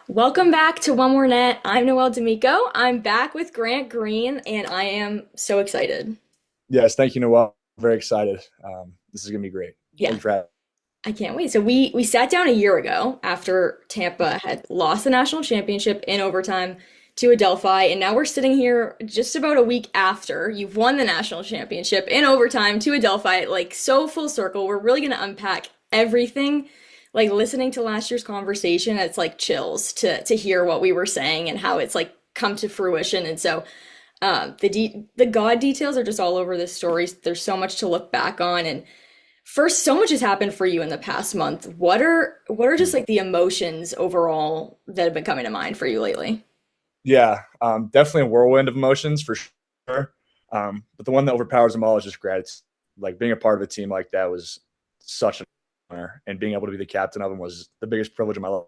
Welcome back to One More Net. I'm Noelle D'Amico. I'm back with Grant Green, and I am so excited. Yes, thank you, Noel. Very excited. This is gonna be great. Thank Yeah, you for having. I can't wait. So we sat down a year ago after Tampa had lost the national championship in overtime to Adelphi, and now we're sitting here just about a week after you've won the national championship in overtime to Adelphi, like so full circle. We're really gonna unpack everything. Like listening to last year's conversation, it's like chills to hear what we were saying and how it's like come to fruition. And so the God details are just all over this story. There's so much to look back on, and first, so much has happened for you in the past month. What are just like the emotions overall that have been coming to mind for you lately? Yeah, definitely a whirlwind of emotions for sure. But the one that overpowers them all is just gratitude. Like being a part of a team like that was such an honor, and being able to be the captain of them was the biggest privilege of my life.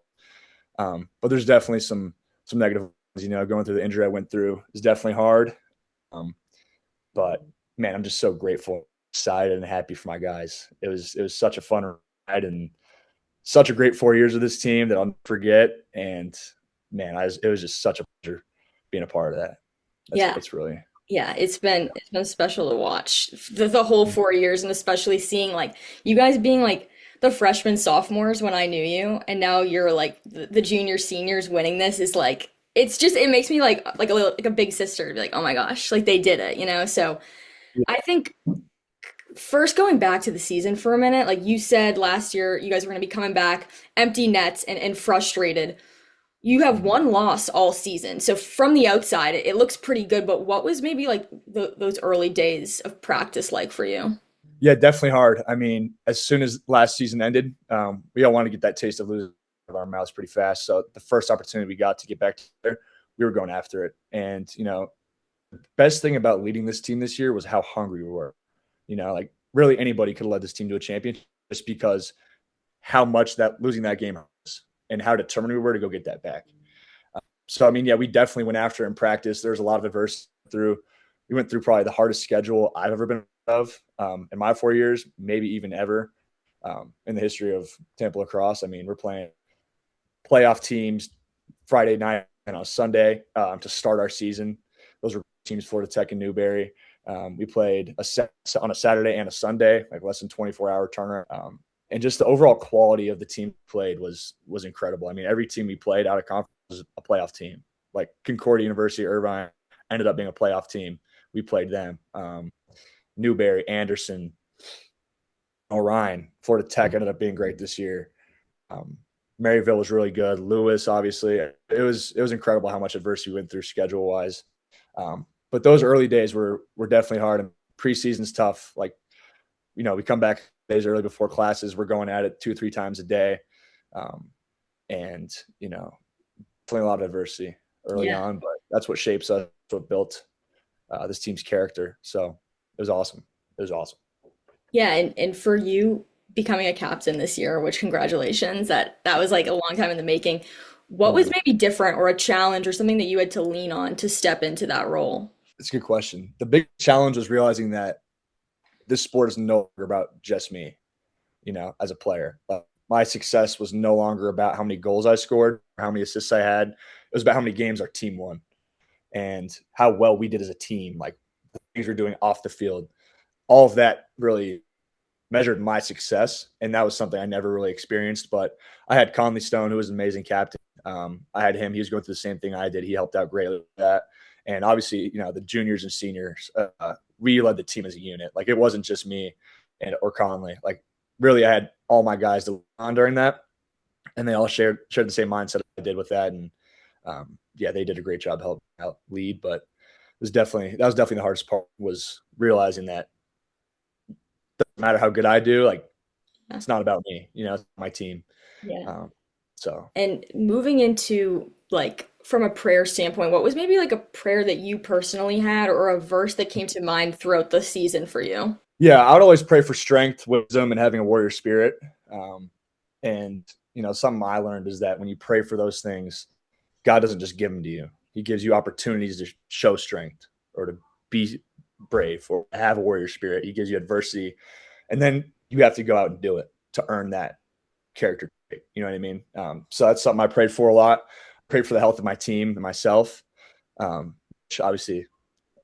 But there's definitely some negative ones. Going through the injury I went through is definitely hard. Um, but man, I'm just so grateful, excited, and happy for my guys. It was such a fun ride and such a great 4 years with this team that I'll never forget. And man, it was just such a pleasure being a part of that. Yeah, It's really. yeah, it's been special to watch the whole 4 years, and especially seeing like you guys being like the freshmen, sophomores when I knew you, and now you're like the junior seniors winning this is like it makes me like a little like a big sister to be like, oh my gosh, like they did it. So I think first, going back to the season for a minute, like you said last year, you guys were going to be coming back empty nets and frustrated. You have one loss all season. So from the outside, it looks pretty good. But what was maybe like those early days of practice like for you? Yeah, definitely hard. I mean, as soon as last season ended, we all wanted to get that taste of losing out of our mouths pretty fast. So the first opportunity we got to get back there, we were going after it. And the best thing about leading this team this year was how hungry we were. Like really anybody could have led this team to a championship just because how much that losing that game hurts and how determined we were to go get that back. So I mean, yeah, we definitely went after it in practice. There was a lot of adversity through. We went through probably the hardest schedule I've ever been of in my 4 years, maybe even ever in the history of Tampa lacrosse. I mean, we're playing playoff teams Friday night and on Sunday to start our season. Those were teams Florida Tech and Newberry. We played on a Saturday and a Sunday, like less than 24-hour turnaround. And just the overall quality of the team played was incredible. I mean, every team we played out of conference was a playoff team. Like Concordia University, Irvine ended up being a playoff team. We played them. Newberry, Anderson, Orion, Florida Tech ended up being great this year. Um, Maryville was really good. Lewis, obviously, it was incredible how much adversity we went through schedule wise. But those early days were definitely hard. And preseason's tough. Like we come back days early before classes. We're going at it 2 or 3 times a day, and definitely a lot of adversity early Yeah. on. But that's what shapes us. What built this team's character. So it was awesome. It was awesome. Yeah, and for you becoming a captain this year, which congratulations, that was like a long time in the making. What Thank was you. maybe different or a challenge or something that you had to lean on to step into that role? It's a good question. The big challenge was realizing that this sport is no longer about just me, as a player. My success was no longer about how many goals I scored or how many assists I had. It was about how many games our team won and how well we did as a team, like the things we're doing off the field. All of that really measured my success. And that was something I never really experienced. But I had Conley Stone, who was an amazing captain. I had him. He was going through the same thing I did. He helped out greatly with that. And obviously, the juniors and seniors, we led the team as a unit. Like it wasn't just me or Conley. Like really, I had all my guys to on during that, and they all shared the same mindset I did with that. And yeah, they did a great job helping out lead. But that was definitely the hardest part was realizing that doesn't matter how good I do, like Yeah. it's not about me, it's my team. Yeah. Um, so And moving into like from a prayer standpoint, what was maybe like a prayer that you personally had or a verse that came to mind throughout the season for you? yeah, I would always pray for strength, wisdom, and having a warrior spirit. And something I learned is that when you pray for those things, God doesn't just give them to you; He gives you opportunities to show strength or to be brave or have a warrior spirit. He gives you adversity, and then you have to go out and do it to earn that character trait. You know what I mean? So that's something I prayed for a lot. prayed for the health of my team and myself, which obviously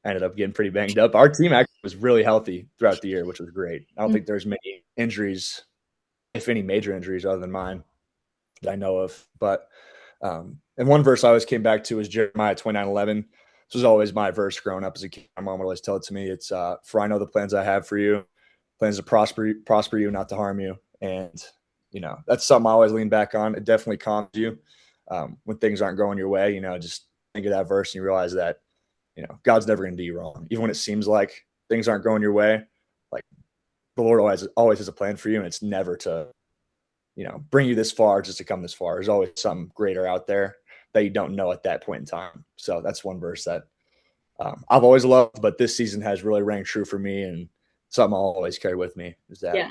ended up getting pretty banged up. Our team actually was really healthy throughout the year, which was great. I don't think there's many injuries, if any major injuries, other than mine that I know of. But and one verse I always came back to was Jeremiah 29:11. This was always my verse growing up as a kid. My mom would always tell it to me. It's for I know the plans I have for you, plans to prosper you, not to harm you. And that's something I always lean back on. It definitely calms you when things aren't going your way. Just think of that verse and you realize that God's never going to do you wrong, even when it seems like things aren't going your way. Like the Lord always has a plan for you, and it's never to bring you this far just to come this far. There's always something greater out there that you don't know at that point in time. So that's one verse that I've always loved, but this season has really rang true for me, and something I'll always carry with me is that. Yeah.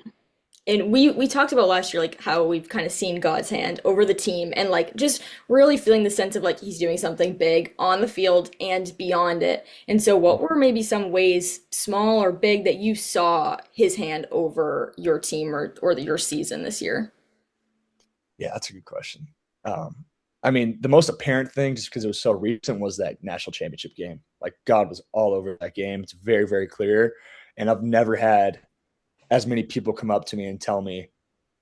And we talked about last year like how we've kind of seen God's hand over the team and like just really feeling the sense of like he's doing something big on the field and beyond it. And so what were maybe some ways, small or big, that you saw his hand over your team or your season this year? Yeah, that's a good question. I mean, the most apparent thing, just because it was so recent, was that national championship game. Like God was all over that game. It's very, very clear. And I've never had as many people come up to me and tell me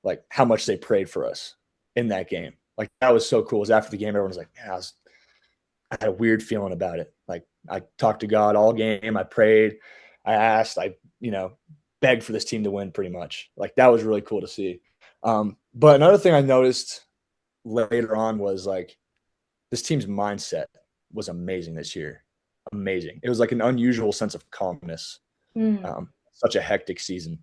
like how much they prayed for us in that game. Like that was so cool. It was after the game, everyone was like, man, I had a weird feeling about it. Like I talked to God all game. I prayed, I asked, begged for this team to win pretty much. Like that was really cool to see. But another thing I noticed later on was like this team's mindset was amazing this year. Amazing. It was like an unusual sense of calmness. Mm. Such a hectic season.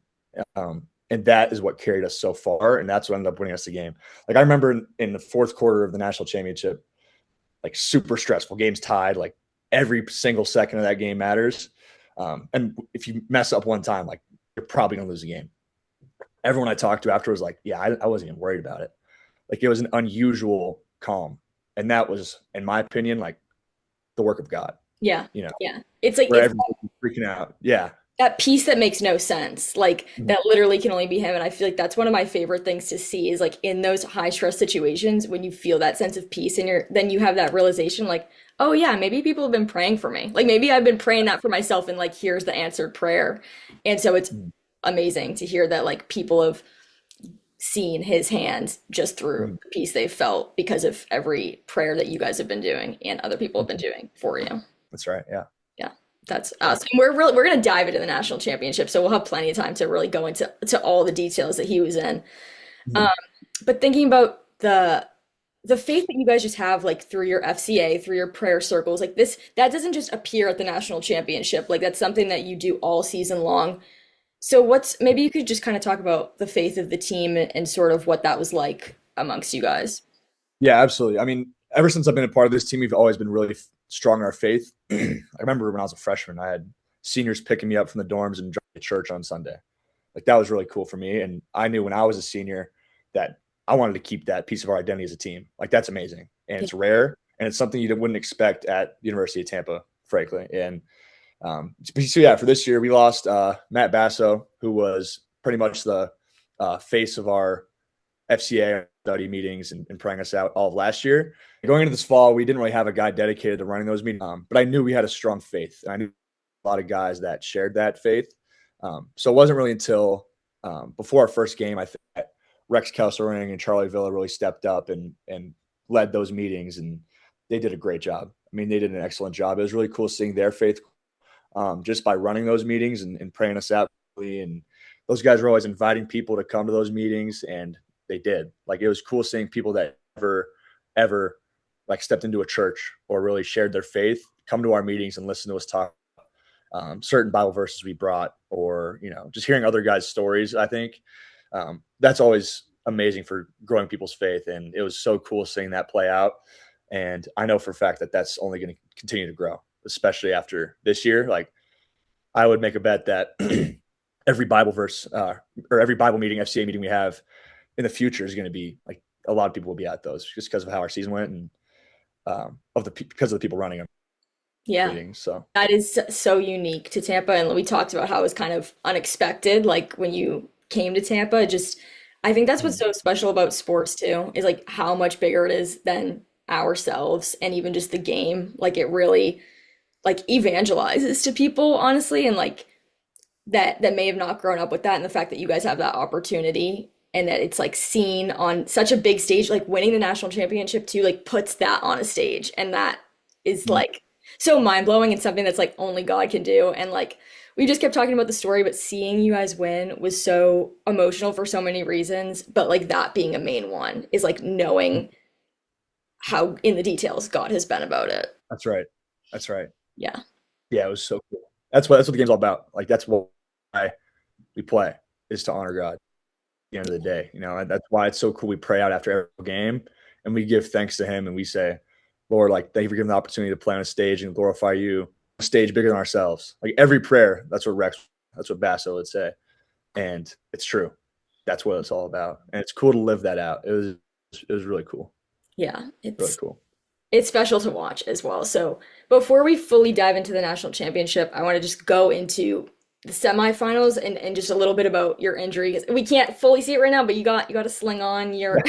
And that is what carried us so far. And that's what ended up winning us the game. Like I remember in the fourth quarter of the national championship, like super stressful, game's tied, like every single second of that game matters. And if you mess up one time, like you're probably gonna lose the game. Everyone I talked to after was like, yeah, I wasn't even worried about it. Like it was an unusual calm. And that was, in my opinion, like the work of God, Yeah. you know, Yeah. It's like where it's everyone's freaking out. Yeah. that piece that makes no sense, like Mhm. that literally can only be him. And I feel like that's one of my favorite things to see is like in those high stress situations when you feel that sense of peace and then you have that realization like, oh yeah, maybe people have been praying for me. Like maybe I've been praying that for myself and like here's the answered prayer. And so it's amazing to hear that like people have seen his hand just through Mhm. the peace they've felt because of every prayer that you guys have been doing and other people have been doing for you. That's right. Yeah. Yeah, that's awesome. We're gonna dive into the national championship, so we'll have plenty of time to really go into all the details that he was in. Um, Mhm. but thinking about the faith that you guys just have, like through your FCA, through your prayer circles, like this, that doesn't just appear at the national championship. Like that's something that you do all season long. So maybe you could just kind of talk about the faith of the team and sort of what that was like amongst you guys. Yeah, absolutely. I mean, ever since I've been a part of this team, we've always been really strong in our faith. I remember when I was a freshman, I had seniors picking me up from the dorms and driving to church on Sunday. Like that was really cool for me. And I knew when I was a senior that I wanted to keep that piece of our identity as a team. Like that's amazing. And Yeah. it's rare. And it's something you wouldn't expect at the University of Tampa, frankly. And so yeah, for this year, we lost Matt Basso, who was pretty much the face of our FCA study meetings and praying us out all of last year. Going into this fall, we didn't really have a guy dedicated to running those meetings, but I knew we had a strong faith. And I knew a lot of guys that shared that faith. So it wasn't really until before our first game, I think that Rex Kesselring and Charlie Villa really stepped up and led those meetings, and they did a great job. I mean, they did an excellent job. It was really cool seeing their faith just by running those meetings and praying us out. And those guys were always inviting people to come to those meetings, and they did. Like it was cool seeing people that ever like stepped into a church or really shared their faith come to our meetings and listen to us talk certain Bible verses we brought, or just hearing other guys' stories. I think that's always amazing for growing people's faith, and it was so cool seeing that play out. And I know for a fact that that's only going to continue to grow, especially after this year. Like I would make a bet that every Bible verse or every Bible meeting, FCA meeting we have in the future is going to be like a lot of people will be at those just because of how our season went and because of the people running them Yeah. meetings. So That is so unique to Tampa, and we talked about how it was kind of unexpected, like when you came to Tampa. Just, I think that's what's mhm. so special about sports too, is like how much bigger it is than ourselves and even just the game. Like it really like evangelizes to people, honestly, and like that may have not grown up with that, and the fact that you guys have that opportunity and that it's like seen on such a big stage, like winning the national championship too, like puts that on a stage, and that is like so mind-blowing and something that's like only God can do. And like we just kept talking about the story, but seeing you guys win was so emotional for so many reasons, but like that being a main one is like knowing how in the details God has been about it. That's right. That's right. Yeah. Yeah, it was so cool. That's what the game's all about. Like that's why we play is to honor God at the end of the day. You know, and that's why it's so cool. We pray out after every game and we give thanks to Him and we say, Lord, like thank you for giving the opportunity to play on a stage and glorify you, a stage bigger than ourselves. Like every prayer, that's what Basso would say. And it's true. That's what it's all about. And it's cool to live that out. It was really cool. Yeah, Really cool. it's special to watch as well. So before we fully dive into the national championship, I want to just go into the semifinals and just a little bit about your injury because we can't fully see it right now, but you got to sling on your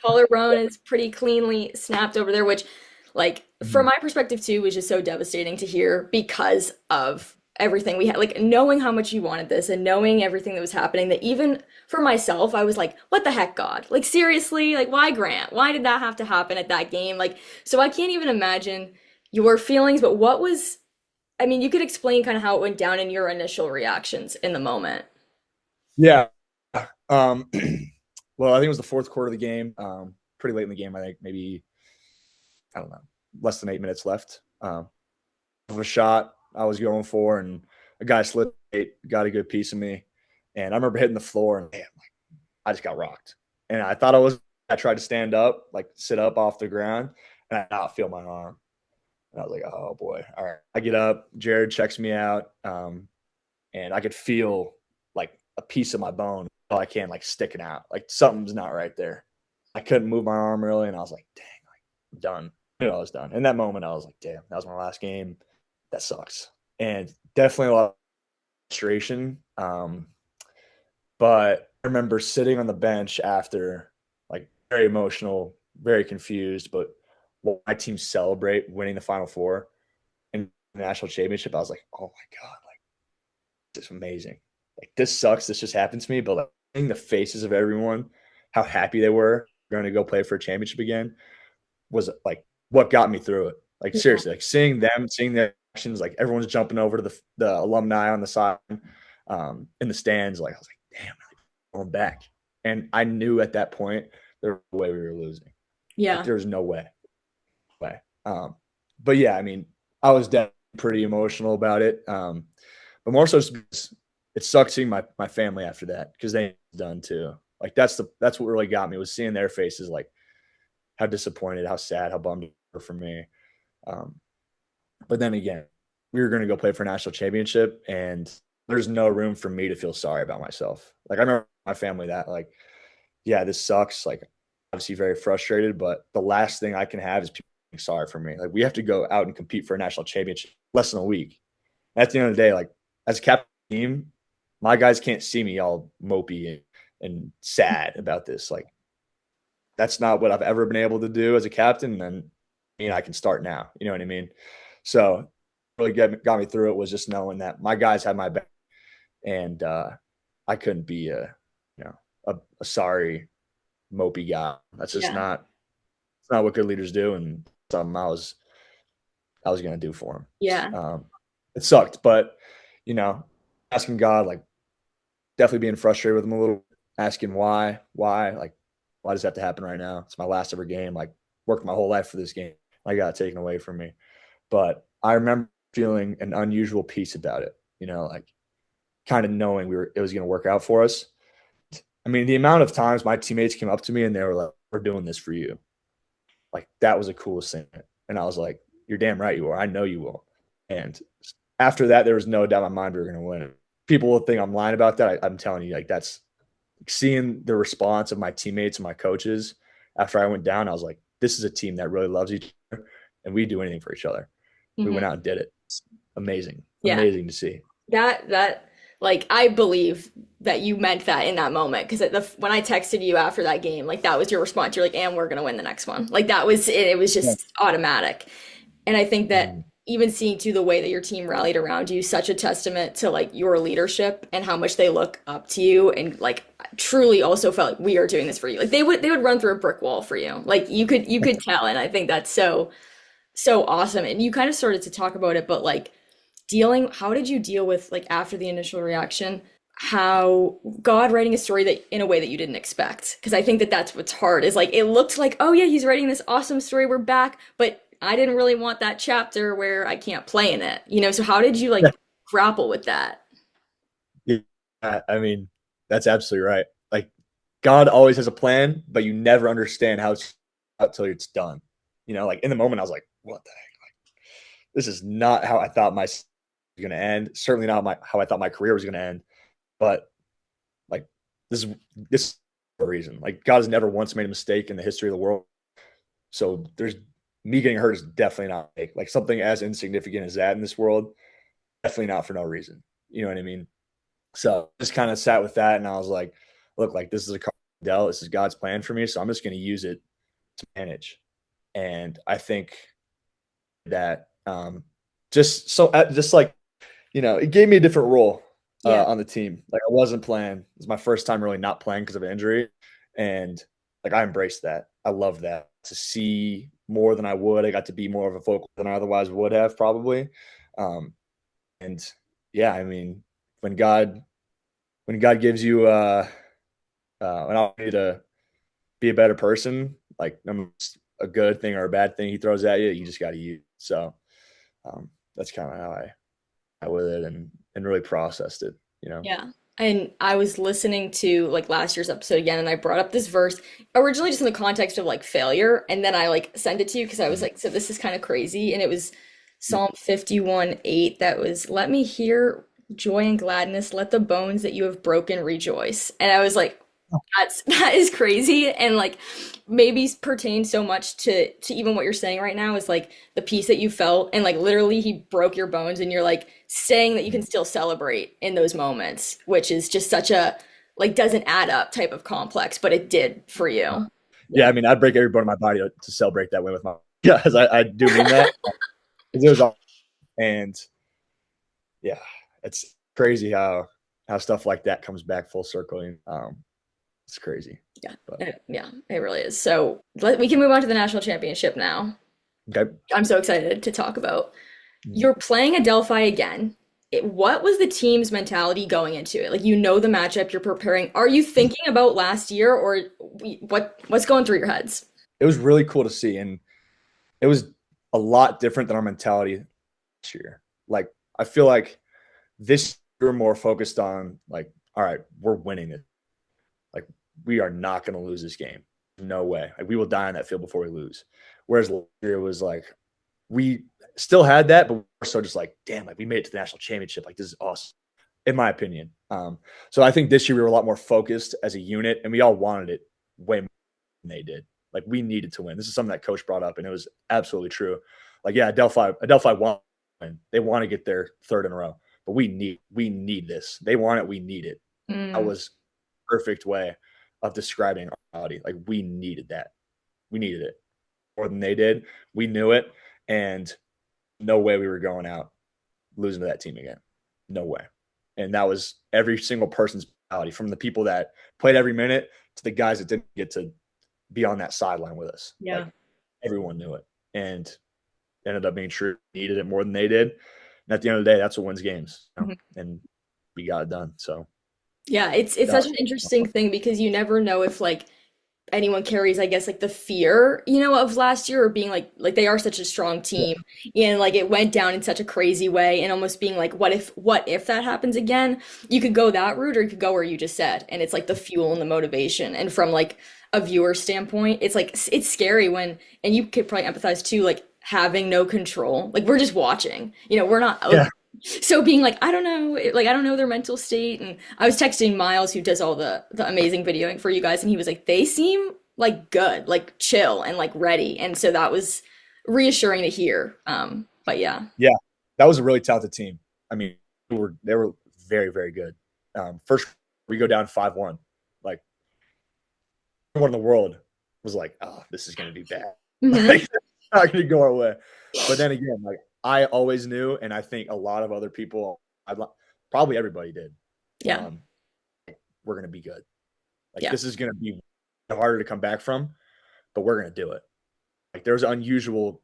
collarbone is pretty cleanly snapped over there, which like from Mhm. my perspective too was just so devastating to hear because of everything we had, like knowing how much you wanted this and knowing everything that was happening, that even for myself I was like, what the heck, God, like seriously, like why Grant, why did that have to happen at that game, like so I can't even imagine your feelings. But what was, I mean, you could explain kind of how it went down and your initial reactions in the moment. Yeah. Um, well, I think it was the fourth quarter of the game. Pretty late in the game. I think maybe I don't know, less than 8 minutes left. Of a shot I was going for, and a guy slipped, got a good piece of me, and I remember hitting the floor, and man, I just got rocked. And I thought I tried to stand up, like sit up off the ground, and I did not feel my arm. And I was like, oh boy. All right. I get up, Jared checks me out, and I could feel like a piece of my bone. All I can, like sticking out. Like something's not right there. I couldn't move my arm really, and I was like, dang, like I'm done. I knew I was done. In that moment, I was like, damn, that was my last game. That sucks. And definitely a lot of frustration. But I remember sitting on the bench after, like very emotional, very confused, but my team celebrate winning the Final Four and the national championship. I was like, oh my God, like this is amazing. Like this sucks. This just happened to me. But like seeing the faces of everyone, how happy they were going to go play for a championship again was like what got me through it. Like Yeah. seriously, like seeing them, seeing their actions, like everyone's jumping over to the alumni on the side, in the stands. Like I was like, damn, going back. And I knew at that point there was no way we were losing. Like Yeah. there was no way. But yeah, I mean, I was definitely pretty emotional about it. But more so, it sucked seeing my family after that because they done too. Like that's what really got me was seeing their faces, like how disappointed, how sad, how bummed they were for me. Um, but then again, we were going to go play for a national championship, and there's no room for me to feel sorry about myself. Like I remember my family that like, yeah, this sucks. Like obviously very frustrated, but the last thing I can have is people being sorry for me. Like we have to go out and compete for a national championship less than a week. And at the end of the day, like as a captain of the team, my guys can't see me all mopey and sad about this. Like that's not what I've ever been able to do as a captain. And I mean, I can start now. You know what I mean? So really got me through it was just knowing that my guys had my back, and I couldn't be a sorry mopey guy. That's just Yeah. not it's not what good leaders do, and something I was gonna do for him. Yeah. It sucked, but you know, asking God, like definitely being frustrated with him a little, asking like why does that have to happen right now? It's my last ever game. Like worked my whole life for this game. I got it taken away from me. But I remember feeling an unusual peace about it. You know, like kind of knowing it was going to work out for us. I mean, the amount of times my teammates came up to me and they were like, "We're doing this for you." Like that was the coolest thing. And I was like, "You're damn right you are. I know you will." And after that, there was no doubt in my mind we were going to win. People will think I'm lying about that. I'm telling you, like that's seeing the response of my teammates and my coaches after I went down. I was like, "This is a team that really loves each other, and we do anything for each other." We Hmm. went out and did it. Amazing, Yeah. amazing to see. That Like I believe that you meant that in that moment because when I texted you after that game, like that was your response. You're like, "And we're gonna win the next one." Like that was it. It was Yeah. just automatic. And I think that Mhm. even seeing too the way that your team rallied around you, such a testament to like your leadership and how much they look up to you and like truly also felt like we are doing this for you. Like they would run through a brick wall for you. Like you could tell, and I think that's so awesome. And you kind of started to talk about it, but like how did you deal with like after the initial reaction, how God writing a story that in a way that you didn't expect? Because I think that that's what's hard is like it looked like, oh yeah, he's writing this awesome story, we're back, but I didn't really want that chapter where I can't play in it, you know? So how did you Yeah. like grapple with that? Yeah. I mean, that's absolutely right. Like God always has a plan, but you never understand how it's until it's done. Like in the moment, I was like, "What the heck? This is not how I thought my season was going to end. Certainly not how I thought my career was going to end." But like this is a reason. Like God has never once made a mistake in the history of the world. So there's me getting hurt is definitely not like something as insignificant as that in this world. Definitely not for no reason. You know what I mean? So I just kind of sat with that and I was like, look, like this is a card dealt. This is God's plan for me. So I'm just going to use it to manage. And I think that just like, it gave me a different role Yeah. on the team. Like I wasn't playing. It was my first time really not playing because of an injury. And like I embraced that. I love that to see more than I would. I got to be more of a focal than I otherwise would have probably. Um, and yeah, I mean, when God when God gives you an opportunity to be a better person, like a good thing or a bad thing He throws at you, you just got to use. So that's kind of how I with it and really processed it. You know. Yeah. And I was listening to like last year's episode again, and I brought up this verse originally just in the context of like failure. And then I like sent it to you because I was like, so this is kind of crazy. And it was Psalm 51:8 that was, let me hear joy and gladness, let the bones that you have broken rejoice. And I was like, that is crazy and like maybe pertains so much to even what you're saying right now is like the peace that you felt and like literally he broke your bones and you're like saying that you can still celebrate in those moments, which is just such a like doesn't add up type of complex, but it did for you. Yeah, Yeah. I mean, I'd break every bone in my body to celebrate that win with my. Yeah, I do mean that. It was awesome. And yeah, it's crazy how stuff like that comes back full circle. It's crazy. Yeah. But Yeah, it really is. So we can move on to the national championship now. okay. I'm so excited to talk about. You're playing Adelphi again. What was the team's mentality going into it? Like you know the matchup, you're preparing. Are you thinking about last year or what's going through your heads? It was really cool to see, and it was a lot different than our mentality this year. Like I feel like this year we're more focused on like, all right, we're winning it. Like we are not going to lose this game. No way. Like we will die on that field before we lose. Whereas last year it was like we still had that, but we're so just like, damn, like we made it to the national championship. Like this is awesome, in my opinion. So I think this year we were a lot more focused as a unit, and we all wanted it way more than they did. Like we needed to win. This is something that coach brought up, and it was absolutely true. Like yeah, Adelphi won. They want to get their third in a row, but we need this. They want it. We need it. That Mm, was perfect way of describing our reality. Like we needed that. We needed it more than they did. We knew it, and no way we were going out losing to that team again. No way. And that was every single person's mentality, from the people that played every minute to the guys that didn't get to be on that sideline with us. yeah. Like everyone knew it, and it ended up being true. Needed it more than they did. And at the end of the day, that's what wins games. Mhm. And we got it done. So Yeah, it's that such was an interesting thing because you never know if like anyone carries, I guess, like the fear, of last year or being like they are such a strong yeah. team and like it went down in such a crazy way and almost being like, what if that happens again? You could go that route or you could go where you just said, and it's like the fuel and the motivation. And from like a viewer standpoint, it's like it's scary when, and you could probably empathize too, like having no control. Like we're just watching, we're not like Yeah. so being like, I don't know, like I don't know their mental state. And I was texting Miles, who does all the amazing videoing for you guys, and he was like, they seem like good, like chill and like ready. And so that was reassuring to hear. But yeah. Yeah. That was a really talented team. I mean, they were very, very good. First, we go down 5-1. Like, everyone in the world was like, oh, this is going to be bad. Hmm. Like, it's not going to go our way. But then again, like, I always knew, and I think a lot of other people, probably everybody did, Yeah. um, we're going to be good. Like, Yeah. this is going to be harder to come back from, but we're going to do it. Like, there's unusual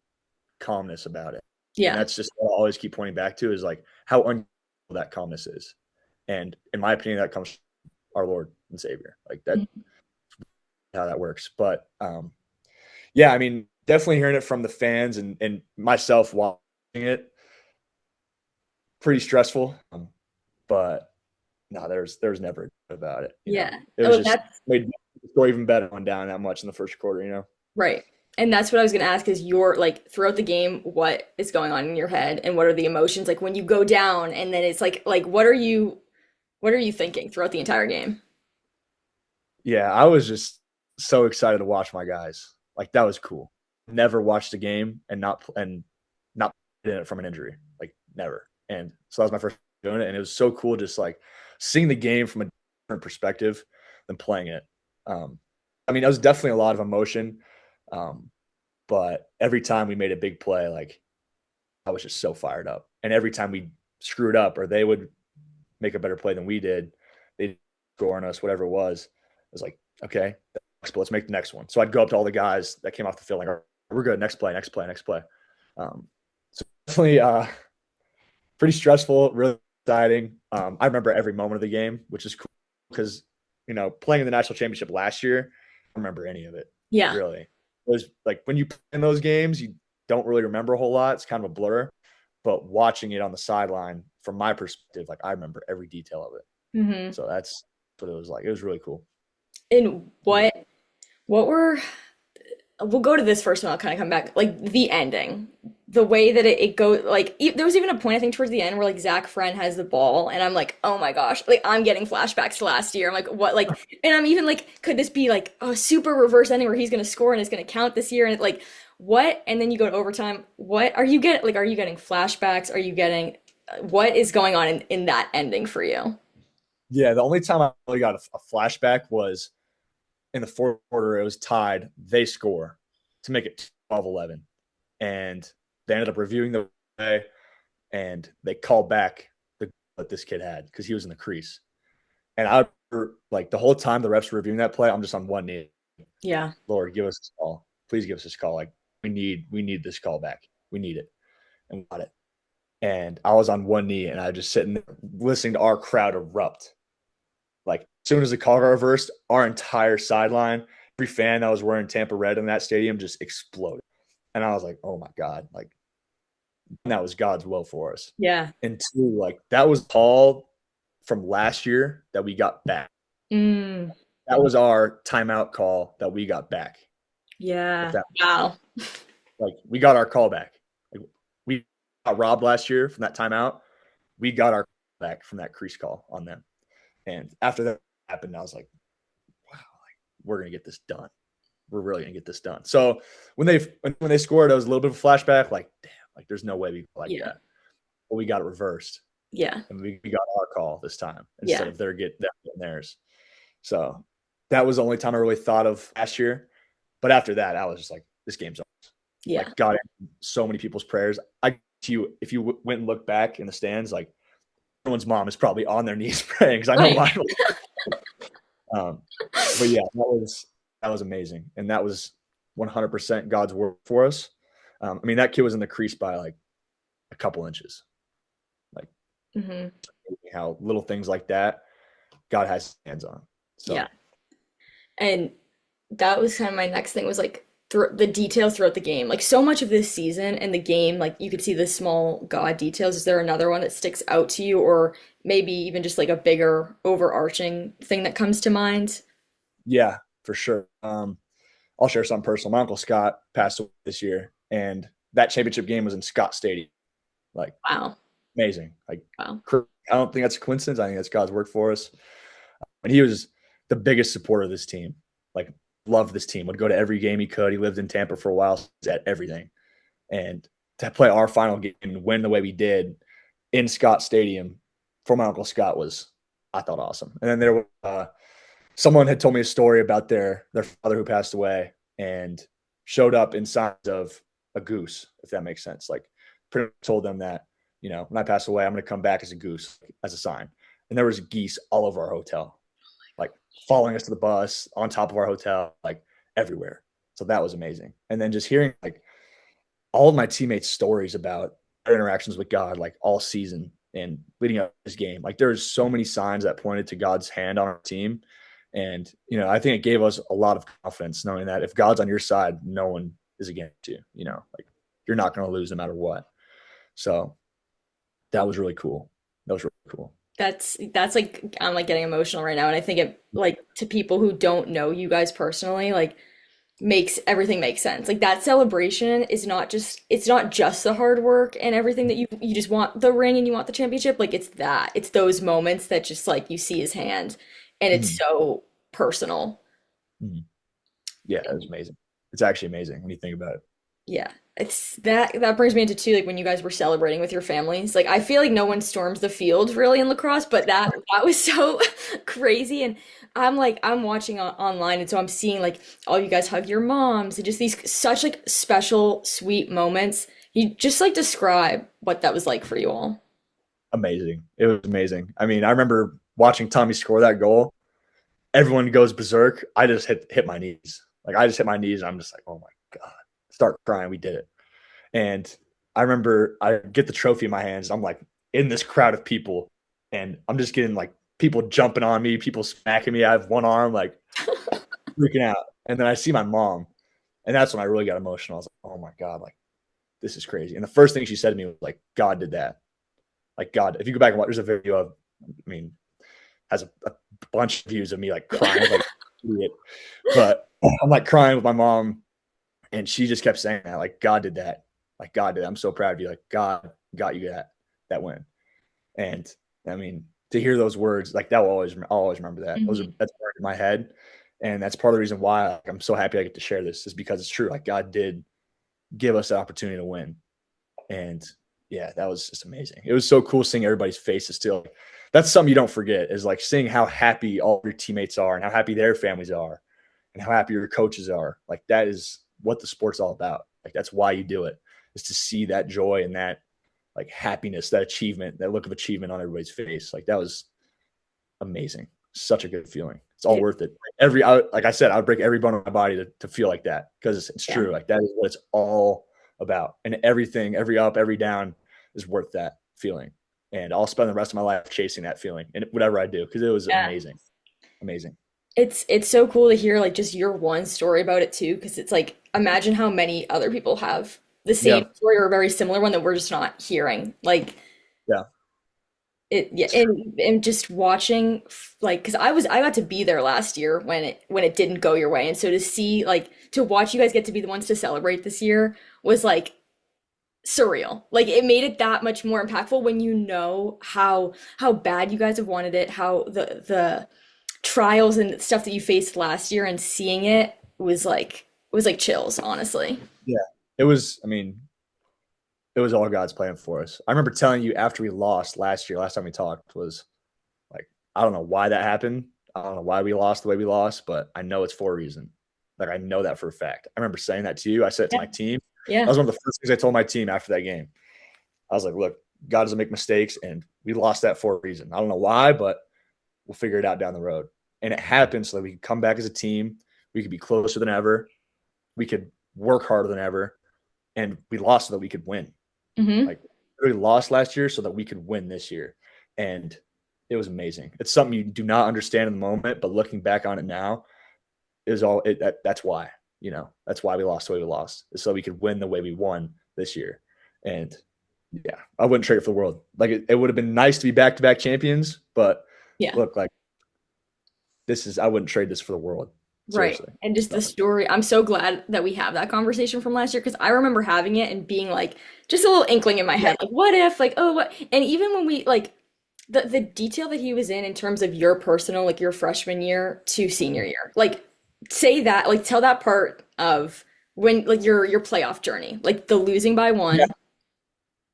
calmness about it. And Yeah. that's just what I always keep pointing back to is like how unusual that calmness is. And in my opinion, that comes from our Lord and Savior. Like that, how that works. But yeah, I mean, definitely hearing it from the fans and myself watching it, pretty stressful. But no, there's never a doubt about it. You know, Yeah. it was Oh, just that's made the story even better going down that much in the first quarter. You know. right. And that's what I was gonna ask is your like throughout the game, what is going on in your head and what are the emotions like when you go down and then it's like what are you thinking throughout the entire game? Yeah, I was just so excited to watch my guys. Like that was cool. Never watched a game and not in it from an injury. Like never. And so that was my first time doing it, and it was so cool just like seeing the game from a different perspective than playing it. Um, I mean, that was definitely a lot of emotion. Um, but every time we made a big play, like I was just so fired up. And every time we screwed up or they would make a better play than we did, they'd score on us, whatever it was. I was like, okay, let's make the next one. So I'd go up to all the guys that came off the field, like, all right, we're good. Next play, next play, next play. So definitely pretty stressful, really exciting. I remember every moment of the game, which is cool because, playing in the national championship last year, I don't remember any of it, Yeah. really. It was like when you play in those games, you don't really remember a whole lot. It's kind of a blur. But watching it on the sideline, from my perspective, like I remember every detail of it. Hmm. So that's what it was like. It was really cool. And Really. what were we'll go to this first and I'll kind of come back. Like the ending, the way that it goes, like there was even a point I think towards the end where like Zach Friend has the ball, and I'm like, oh my gosh, like I'm getting flashbacks to last year. I'm like, what, like, and I'm even like, could this be like a super reverse ending where he's gonna score and it's gonna count this year? And like, what? And then you go to overtime. What are you getting? Like, are you getting flashbacks? Are you getting what is going on in that ending for you? Yeah, the only time I really got a flashback was in the fourth quarter. It was tied. They score to make it 12-11. And they ended up reviewing the play, and they called back the goal that this kid had because he was in the crease. And I like the whole time the refs were reviewing that play, I'm just on one knee. Yeah. Lord, give us this call. Please give us this call. Like we need this call back. We need it. And we got it. And I was on one knee and I was just sitting there listening to our crowd erupt. Like as soon as the call got reversed, our entire sideline, every fan that was wearing Tampa red in that stadium just exploded. And I was like, oh my God, like that was God's will for us. Yeah. And two, like that was all from last year that we got back. Mm, That was our timeout call that we got back. If yeah. that Wow. like we got our call back. Like we got robbed last year from that timeout. We got our back from that crease call on them. And after that happened, I was like, wow, like we're gonna get this done. We're really gonna get this done. So when they scored, it was a little bit of a flashback, like, damn, like there's no way we go like Yeah. that. But we got it reversed. Yeah. And we got our call this time instead Yeah. of them getting theirs. So that was the only time I really thought of last year. But after that, I was just like, this game's on. Yeah. Like God answered so many people's prayers. If you went and looked back in the stands, like everyone's mom is probably on their knees praying because I know Right. mine was. But yeah, that was amazing, and that was 100% God's work for us. I mean, that kid was in the crease by like a couple inches. Like Hmm. how little things like that God has hands on. Yeah. So And that was kind of my next thing was like the details throughout the game. Like so much of this season and the game, like you could see the small God details. Is there another one that sticks out to you, or maybe even just like a bigger overarching thing that comes to mind? yeah, for sure. I'll share something personal. My uncle Scott passed away this year, and that championship game was in Scott Stadium. Like Wow. amazing. Like Wow. I don't think that's a coincidence. I think that's God's work for us. And he was the biggest supporter of this team. Like loved this team. Would go to every game he could. He lived in Tampa for a while. So he's at everything. And to play our final game and win the way we did in Scott Stadium, for my Uncle Scott was, I thought, awesome. And then there was someone had told me a story about their father who passed away and showed up in signs of a goose, if that makes sense. Like pretty much told them that, when I pass away, I'm going to come back as a goose, as a sign. And there was geese all over our hotel, like following us to the bus, on top of our hotel, like everywhere. So that was amazing. And then just hearing like all of my teammates' stories about their interactions with God, like all season and leading up to this game, like there's so many signs that pointed to God's hand on our team. And, I think it gave us a lot of confidence knowing that if God's on your side, no one is against you, like you're not going to lose no matter what. So that was really cool. That was really cool. That's like I'm like getting emotional right now, and I think it like to people who don't know you guys personally, like makes everything make sense. Like that celebration is not just it's not just the hard work and everything that you just want the ring and you want the championship. Like it's those moments that just like you see his hand and it's Mhm. so personal. Mhm. Yeah, it was amazing. It's actually amazing when you think about it. Yeah. It's that brings me into too, like when you guys were celebrating with your families. Like I feel like no one storms the field really in lacrosse, but that was so crazy. And I'm watching online, and so I'm seeing like all you guys hug your moms and just these such like special, sweet moments. You just like describe what that was like for you all. Amazing. It was amazing. I mean, I remember watching Tommy score that goal. Everyone goes berserk. I just hit my knees. Like I just hit my knees and I'm just like, oh my God. Start crying. We did it. And I remember I get the trophy in my hands. I'm like in this crowd of people and I'm just getting like people jumping on me, people smacking me. I have one arm, like freaking out. And then I see my mom, and that's when I really got emotional. I was like, oh my God, like this is crazy. And the first thing she said to me was like, God did that. Like God, if you go back and watch, there's a video of, I mean, has a bunch of views of me like crying like an idiot. But I'm like crying with my mom, and she just kept saying that, like God did that. Like God did that. I'm so proud of you. Like God got you that win. And I mean, to hear those words, like that will I'll always remember that. Mhm. That's part in my head. And that's part of the reason why like, I'm so happy I get to share this is because it's true. Like God did give us the opportunity to win. And yeah, that was just amazing. It was so cool seeing everybody's faces still. That's something you don't forget is like seeing how happy all your teammates are and how happy their families are and how happy your coaches are. Like that is what the sport's all about. Like that's why you do it, is to see that joy and that like happiness, that achievement, that look of achievement on everybody's face. Like that was amazing. Such a good feeling. It's all Yeah. worth it. Like I said, I would break every bone in my body to feel like that because it's Yeah. true. Like that is what it's all about. And everything, every up, every down is worth that feeling. And I'll spend the rest of my life chasing that feeling and whatever I do because it was Yeah. amazing. Amazing. It's so cool to hear like just your one story about it too, because it's like imagine how many other people have the same Yeah. story or a very similar one that we're just not hearing. Like Yeah. it, yeah, and just watching like because I got to be there last year when it didn't go your way, and so to see like to watch you guys get to be the ones to celebrate this year was like surreal. Like it made it that much more impactful when you know how bad you guys have wanted it, how the trials and stuff that you faced last year and seeing it was like chills, honestly. Yeah. It was, I mean, it was all God's plan for us. I remember telling you after we lost last year, last time we talked was like, I don't know why that happened. I don't know why we lost the way we lost, but I know it's for a reason. Like I know that for a fact. I remember saying that to you. I said it to Yeah. my team. That Yeah. was one of the first things I told my team after that game. I was like, look, God doesn't make mistakes, and we lost that for a reason. I don't know why, but we'll figure it out down the road. And it happened so that we could come back as a team. We could be closer than ever. We could work harder than ever. And we lost so that we could win. Hmm. Like we lost last year so that we could win this year. And it was amazing. It's something you do not understand in the moment, but looking back on it now is all it that's why, that's why we lost the way we lost. Is so we could win the way we won this year. And yeah, I wouldn't trade it for the world. Like it would have been nice to be back-to-back champions, but Yeah. look, like I wouldn't trade this for the world. Right. Seriously. And just the So, story, I'm so glad that we have that conversation from last year because I remember having it and being like, just a little inkling in my yeah. head, like, what if, like, oh, what? And even when we, like, the detail that he was in terms of your personal, like, your freshman year to senior year, like, say that, like, tell that part of when, like, your playoff journey, like, the losing by Yeah. one.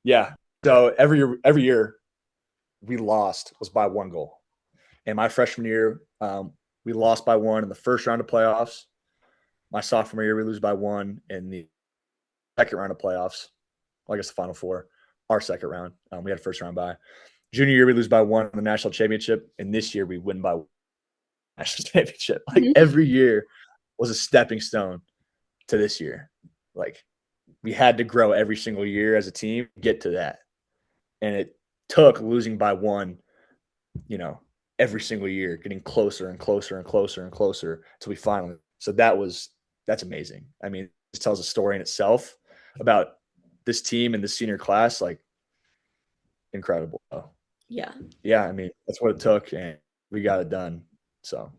Yeah. So every year we lost was by 1 goal. And my freshman year, we lost by 1 in the first round of playoffs. My sophomore year, we lose by 1 in the second round of playoffs. Well, I guess the final four, our second round. We had a first round bye. Junior year, we lose by 1 in the national championship. And this year, we win by 1 national championship. Like Mhm. every year was a stepping stone to this year. Like we had to grow every single year as a team to get to that. And it took losing by 1, you know, every single year, getting closer and closer and closer and closer until we finally. So that's amazing. I mean, it tells a story in itself about this team and the senior class. Like incredible. Yeah. Yeah, I mean, that's what it took, and we got it done. So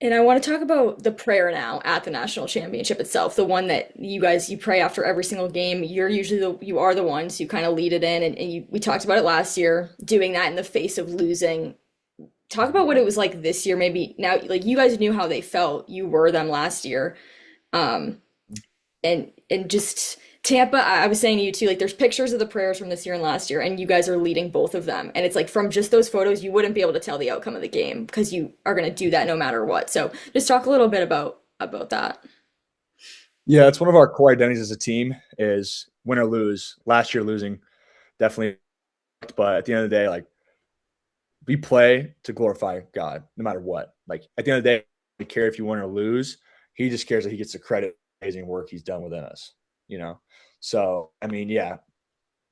And I want to talk about the prayer now at the national championship itself, the one that you pray after every single game. You're usually you are the ones who kind of lead it in, and we talked about it last year, doing that in the face of losing. Talk about what it was like this year, maybe now, like you guys knew how they felt. You were them last year. Um, and just Tampa, I was saying to you too, like there's pictures of the prayers from this year and last year, and you guys are leading both of them. And it's like from just those photos, you wouldn't be able to tell the outcome of the game because you are going to do that no matter what. So just talk a little bit about that. yeah, it's one of our core identities as a team is win or lose. Last year losing definitely, but at the end of the day, like we play to glorify God no matter what. Like at the end of the day, we care if you win or lose. He just cares that he gets the credit for the amazing work he's done within us, you know? So, I mean, yeah,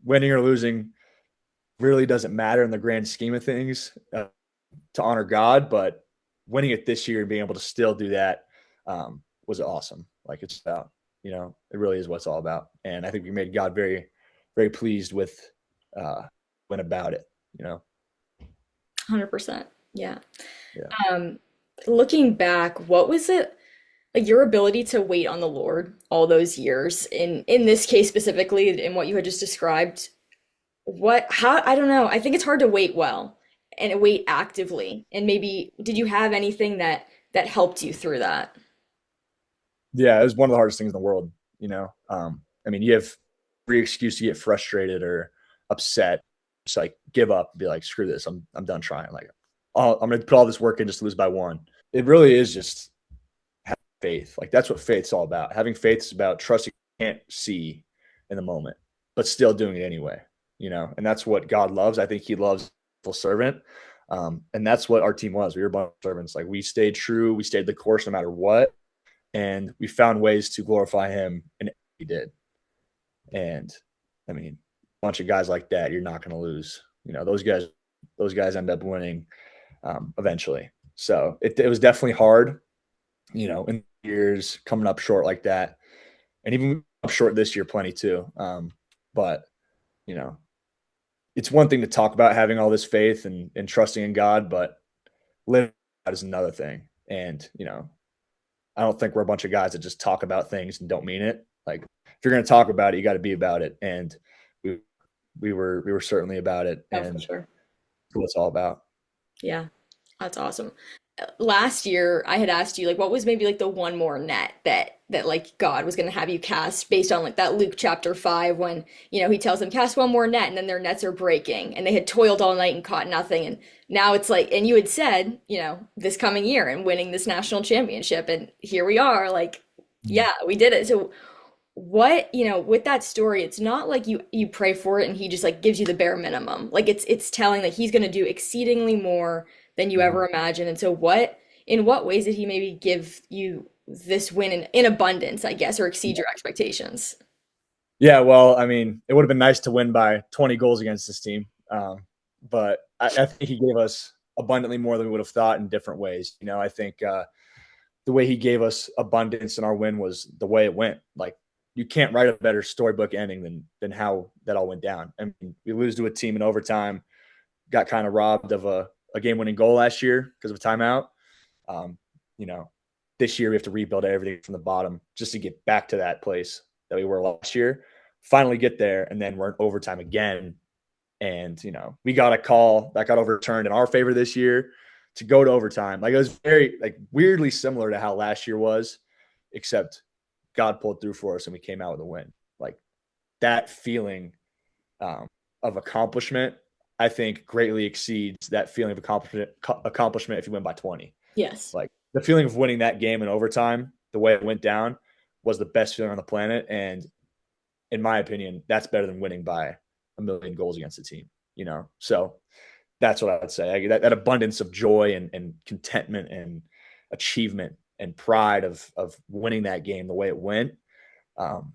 winning or losing really doesn't matter in the grand scheme of things to honor God, but winning it this year and being able to still do that was awesome. Like it's about, it really is what it's all about. And I think we made God very, very pleased with went about it, 100%. Yeah. Yeah. Um, Looking back, what was it like your ability to wait on the Lord all those years in this case specifically in what you had just described? How, I don't know. I think it's hard to wait well and wait actively. And maybe did you have anything that helped you through that? Yeah, it was one of the hardest things in the world. I mean, you have every excuse to get frustrated or upset. Just like give up and be like, screw this. I'm done trying. Like, I'm gonna put all this work in just to lose by 1. It really is just having faith. Like that's what faith's all about. Having faith is about trusting you can't see in the moment, but still doing it anyway. And that's what God loves. I think he loves full servant. And that's what our team was. We were a bunch of servants. Like we stayed true, we stayed the course no matter what, and we found ways to glorify him, and he did. And I mean, a bunch of guys like that, you're not going to lose. Those guys end up winning eventually. So it was definitely hard, in years coming up short like that, and even up short this year, plenty too. But you know, it's one thing to talk about having all this faith and trusting in God, but living out is another thing. And I don't think we're a bunch of guys that just talk about things and don't mean it. Like if you're going to talk about it, you got to be about it. And we we were certainly about it, Oh, for and sure. what it's all about. Yeah, that's awesome. Last year, I had asked you like what was maybe like the one more net that like God was going to have you cast based on like that Luke chapter 5 when, he tells them cast one more net and then their nets are breaking and they had toiled all night and caught nothing and now it's like and you had said, this coming year and winning this national championship and here we are like yeah, we did it. So what with that story it's not like you pray for it and he just like gives you the bare minimum like it's telling that he's going to do exceedingly more than you Mhm. ever imagined and so what in what ways did he maybe give you this win in abundance I guess or exceed your expectations. Yeah, well, I mean, it would have been nice to win by 20 goals against this team, but I think he gave us abundantly more than we would have thought in different ways. I think the way he gave us abundance in our win was the way it went. Like you can't write a better storybook ending than how that all went down. I mean, we lose to a team in overtime, got kind of robbed of a game winning goal last year because of a timeout. Um, you know, this year we have to rebuild everything from the bottom just to get back to that place that we were last year. Finally get there, and then we're in overtime again. And we got a call that got overturned in our favor this year to go to overtime. Like it was very like weirdly similar to how last year was, except God pulled through for us and we came out with a win. Like that feeling of accomplishment I think greatly exceeds that feeling of accomplishment if you win by 20. Yes. Like the feeling of winning that game in overtime, the way it went down, was the best feeling on the planet. And in my opinion, that's better than winning by a million goals against a team. So that's what I would say. That abundance of joy and contentment and achievement and pride of winning that game the way it went, um,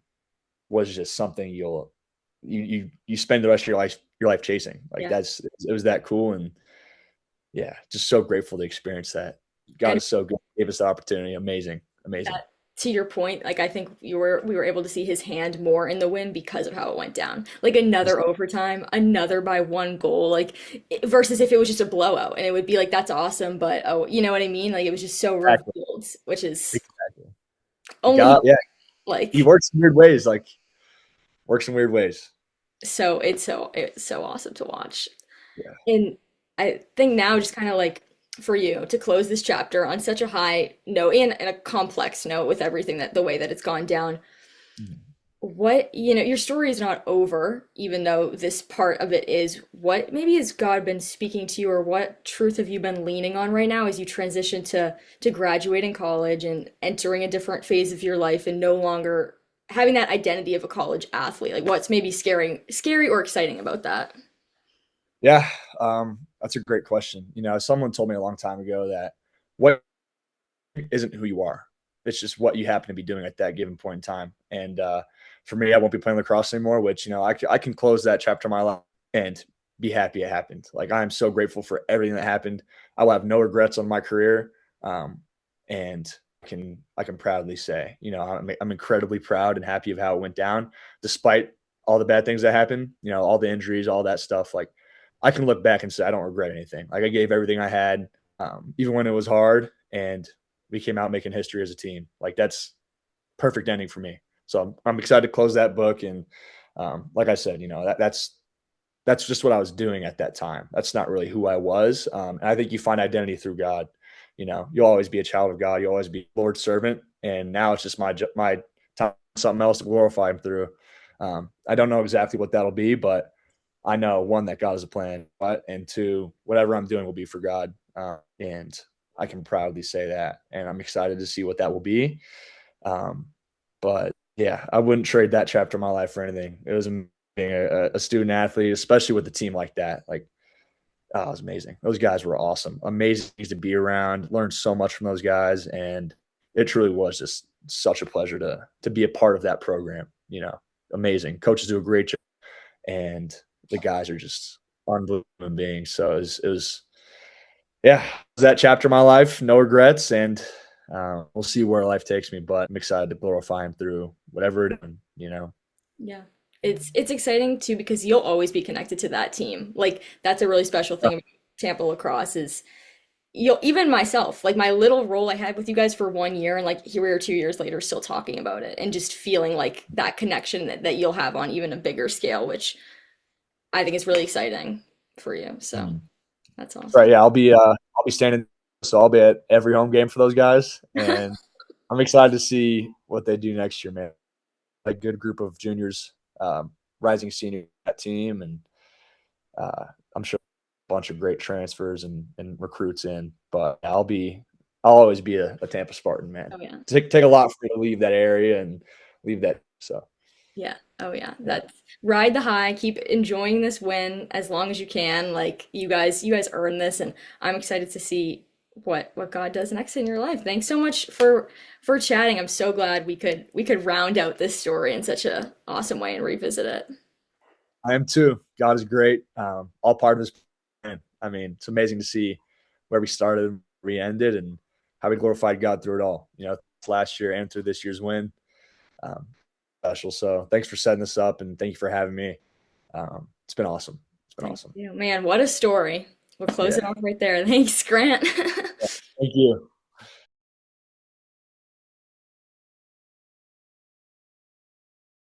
was just something you spend the rest of your life chasing. Like Yeah. it was that cool. And yeah, just so grateful to experience that. God And is so good. Gave us the opportunity. Amazing. Amazing. that, to your point, like I think we were able to see his hand more in the win because of how it went down. Like another overtime, another by one goal, like versus if it was just a blowout and it would be like that's awesome, but oh, you know what I mean? Like it was just so Exactly. revealed, which is Exactly. only God, yeah. He like works in weird ways. Like works in weird ways. it's so awesome to watch. Yeah. And I think now, just kind of like for you to close this chapter on such a high note and a complex note with everything that the way that it's gone down, what, your story is not over, even though this part of it is. What maybe has God been speaking to you, or what truth have you been leaning on right now as you transition to graduating college and entering a different phase of your life and no longer having that identity of a college athlete? Like what's maybe scary or exciting about that? Yeah. That's a great question. Someone told me a long time ago that what isn't who you are. It's just what you happen to be doing at that given point in time. And for me, I won't be playing lacrosse anymore, which, I can close that chapter of my life and be happy it happened. Like, I'm so grateful for everything that happened. I will have no regrets on my career. And I can proudly say, I'm incredibly proud and happy of how it went down, despite all the bad things that happened, all the injuries, all that stuff. Like, I can look back and say, I don't regret anything. Like, I gave everything I had, even when it was hard. And we came out making history as a team. Like, that's perfect ending for me. So I'm excited to close that book. And like I said, that's just what I was doing at that time. That's not really who I was. And I think you find identity through God. You'll always be a child of God. You'll always be Lord's servant. And now it's just my time, something else to glorify Him through. I don't know exactly what that'll be, but I know, one, that God has a plan, and two, whatever I'm doing will be for God. And I can proudly say that. And I'm excited to see what that will be. Um, but yeah, I wouldn't trade that chapter of my life for anything. It was being a student athlete, especially with a team like that. Like, oh, it was amazing. Those guys were awesome. Amazing to be around. Learned so much from those guys. And it truly was just such a pleasure to be a part of that program. Amazing. Coaches do a great job. And the guys are just unbelievable beings. So it was yeah, it was that chapter of my life. No regrets, and we'll see where life takes me. But I'm excited to glorify Him through whatever it is. Yeah. It's exciting too because you'll always be connected to that team. Like that's a really special thing about Tampa lacrosse is you'll even myself, like my little role I had with you guys for 1 year and like here we are 2 years later still talking about it and just feeling like that connection that you'll have on even a bigger scale, which I think is really exciting for you. So Mhm. that's Right? awesome. Yeah, I'll be standing, so I'll be at every home game for those guys, and I'm excited to see what they do next year, man. A good group of juniors, rising senior that team, and I'm sure a bunch of great transfers and recruits in. But I'll always be a Tampa Spartan, man. Oh yeah. Take a lot for me to leave that area and leave that. So Yeah. Oh yeah. yeah, That's ride the high, keep enjoying this win as long as you can. Like you guys earned this and I'm excited to see what God does next in your life. Thanks so much for chatting. I'm so glad we could round out this story in such a awesome way and revisit it. I am too. God is great. All part of His plan. I mean, it's amazing to see where we started, where we ended, and how we glorified God through it all. Last year and through this year's win. Um, Special. So thanks for setting this up, and thank you for having me. It's been awesome. It's been Thank awesome. you. Man, what a story. We'll close it Yeah. off right there. Thanks, Grant. Thank you.